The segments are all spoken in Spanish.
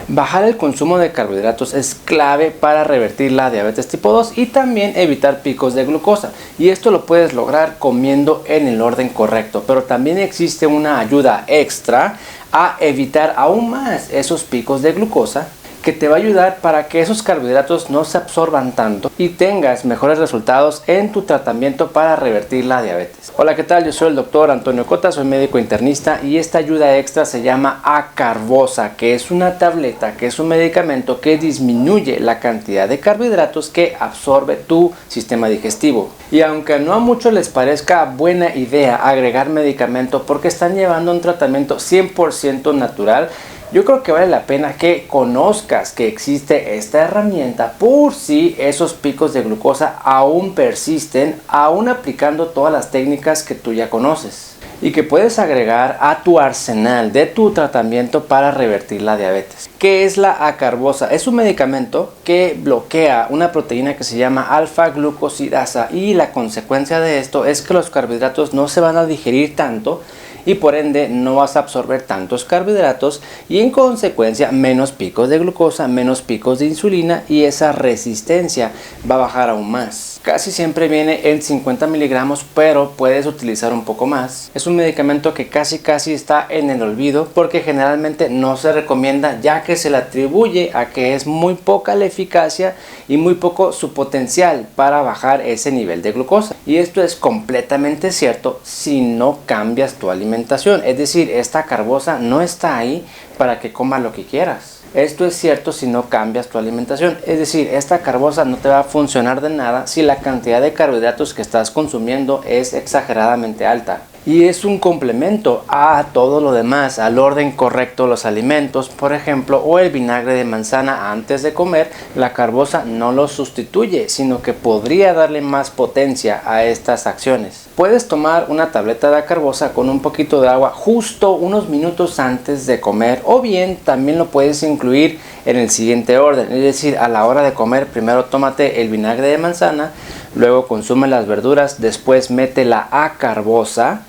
Bajar el consumo de carbohidratos es clave para revertir la diabetes tipo 2 y también evitar picos de glucosa. Y esto lo puedes lograr comiendo en el orden correcto. Pero también existe una ayuda extra a evitar aún más esos picos de glucosa, que te va a ayudar para que esos carbohidratos no se absorban tanto y tengas mejores resultados en tu tratamiento para revertir la diabetes. Hola, ¿qué tal? Yo soy el doctor Antonio Cota, soy médico internista y esta ayuda extra se llama Acarbosa, que es una tableta, que es un medicamento que disminuye la cantidad de carbohidratos que absorbe tu sistema digestivo. Y aunque no a muchos les parezca buena idea agregar medicamento porque están llevando un tratamiento 100% natural, yo creo que vale la pena que conozcas que existe esta herramienta por si esos picos de glucosa aún persisten, aún aplicando todas las técnicas que tú ya conoces y que puedes agregar a tu arsenal de tu tratamiento para revertir la diabetes. ¿Qué es la Acarbosa? Es un medicamento que bloquea una proteína que se llama alfa-glucosidasa y la consecuencia de esto es que los carbohidratos no se van a digerir tanto y por ende no vas a absorber tantos carbohidratos y en consecuencia menos picos de glucosa, menos picos de insulina y esa resistencia va a bajar aún más. Casi siempre viene en 50 miligramos, pero puedes utilizar un poco más. Es un medicamento que casi está en el olvido porque generalmente no se recomienda, ya que se le atribuye a que es muy poca la eficacia y muy poco su potencial para bajar ese nivel de glucosa. Y esto es completamente cierto si no cambias tu alimentación. Es decir, esta Acarbosa no está ahí para que comas lo que quieras. Esto es cierto si no cambias tu alimentación, es decir, esta Acarbosa no te va a funcionar de nada si la cantidad de carbohidratos que estás consumiendo es exageradamente alta. Y es un complemento a todo lo demás, al orden correcto, los alimentos, por ejemplo, o el vinagre de manzana antes de comer. La Acarbosa no lo sustituye, sino que podría darle más potencia a estas acciones. Puedes tomar una tableta de Acarbosa con un poquito de agua justo unos minutos antes de comer, o bien también lo puedes incluir en el siguiente orden, es decir, a la hora de comer primero tómate el vinagre de manzana, luego consume las verduras, después mete la Acarbosa,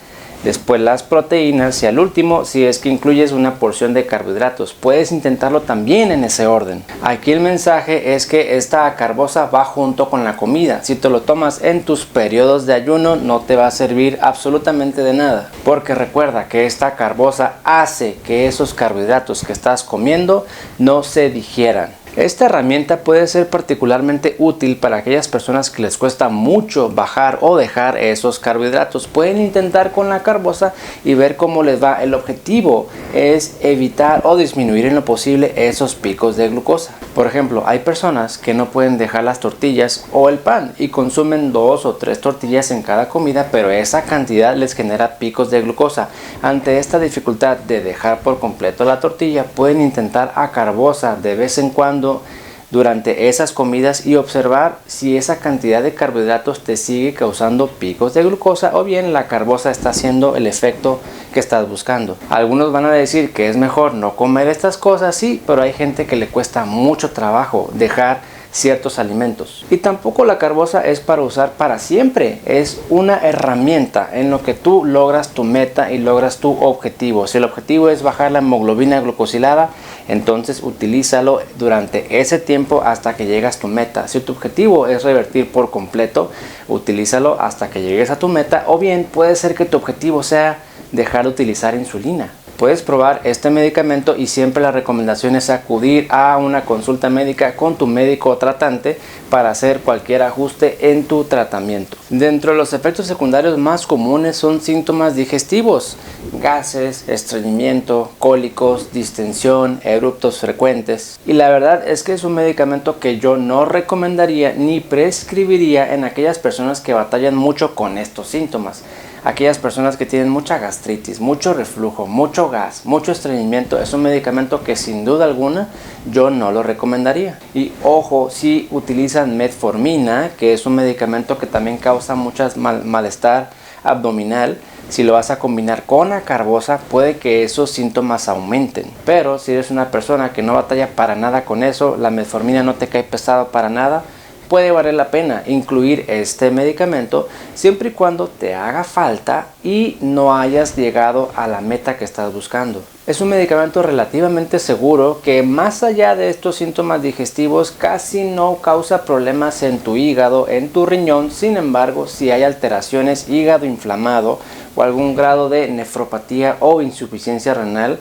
después las proteínas y al último, si es que incluyes una porción de carbohidratos. Puedes intentarlo también en ese orden. Aquí el mensaje es que esta Acarbosa va junto con la comida. Si te lo tomas en tus periodos de ayuno no te va a servir absolutamente de nada, porque recuerda que esta Acarbosa hace que esos carbohidratos que estás comiendo no se digieran. Esta herramienta puede ser particularmente útil para aquellas personas que les cuesta mucho bajar o dejar esos carbohidratos. Pueden intentar con la Acarbosa y ver cómo les va. El objetivo es evitar o disminuir en lo posible esos picos de glucosa. Por ejemplo, hay personas que no pueden dejar las tortillas o el pan y consumen 2 o 3 tortillas en cada comida, pero esa cantidad les genera picos de glucosa. Ante esta dificultad de dejar por completo la tortilla, pueden intentar Acarbosa de vez en cuando durante esas comidas y observar si esa cantidad de carbohidratos te sigue causando picos de glucosa o bien la Acarbosa está haciendo el efecto que estás buscando. Algunos van a decir que es mejor no comer estas cosas, sí, pero hay gente que le cuesta mucho trabajo dejar ciertos alimentos. Y tampoco la Acarbosa es para usar para siempre, es una herramienta en lo que tú logras tu meta y logras tu objetivo. Si el objetivo es bajar la hemoglobina glucosilada, entonces utilízalo durante ese tiempo hasta que llegas a tu meta. Si tu objetivo es revertir por completo, utilízalo hasta que llegues a tu meta, o bien puede ser que tu objetivo sea dejar de utilizar insulina. Puedes probar este medicamento y siempre la recomendación es acudir a una consulta médica con tu médico tratante para hacer cualquier ajuste en tu tratamiento. Dentro de los efectos secundarios más comunes son síntomas digestivos, gases, estreñimiento, cólicos, distensión, eruptos frecuentes. Y la verdad es que es un medicamento que yo no recomendaría ni prescribiría en aquellas personas que batallan mucho con estos síntomas. Aquellas personas que tienen mucha gastritis, mucho reflujo, mucho gas, mucho estreñimiento, es un medicamento que sin duda alguna yo no lo recomendaría. Y ojo, si utilizan metformina, que es un medicamento que también causa mucho malestar abdominal, si lo vas a combinar con Acarbosa puede que esos síntomas aumenten. Pero si eres una persona que no batalla para nada con eso, la metformina no te cae pesado para nada, puede valer la pena incluir este medicamento siempre y cuando te haga falta y no hayas llegado a la meta que estás buscando. Es un medicamento relativamente seguro que, más allá de estos síntomas digestivos, casi no causa problemas en tu hígado, en tu riñón. Sin embargo, si hay alteraciones, hígado inflamado o algún grado de nefropatía o insuficiencia renal,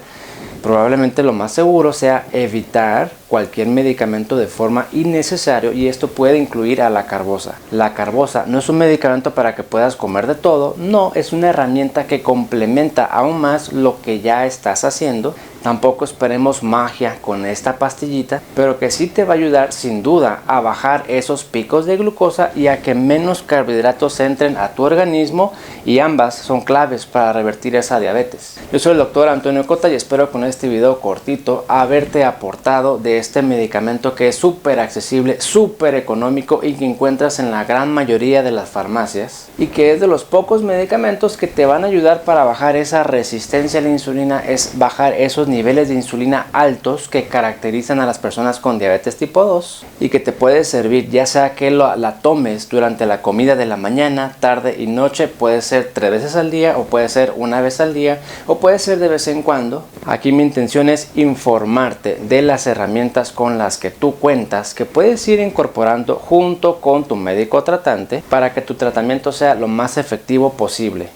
probablemente lo más seguro sea evitar cualquier medicamento de forma innecesaria, y esto puede incluir a la carbosa. La carbosa no es un medicamento para que puedas comer de todo, no, es una herramienta que complementa aún más lo que ya estás haciendo. Tampoco esperemos magia con esta pastillita, pero que sí te va a ayudar sin duda a bajar esos picos de glucosa y a que menos carbohidratos entren a tu organismo, y ambas son claves para revertir esa diabetes. Yo soy el doctor Antonio Cota y espero con este video cortito haberte aportado de este medicamento que es súper accesible, súper económico y que encuentras en la gran mayoría de las farmacias, y que es de los pocos medicamentos que te van a ayudar para bajar esa resistencia a la insulina, es bajar esos niveles de insulina altos que caracterizan a las personas con diabetes tipo 2, y que te puede servir ya sea que la tomes durante la comida de la mañana, tarde y noche. Puede ser 3 veces al día, o puede ser una vez al día, o puede ser de vez en cuando. Aquí mi intención es informarte de las herramientas con las que tú cuentas, que puedes ir incorporando junto con tu médico tratante para que tu tratamiento sea lo más efectivo posible.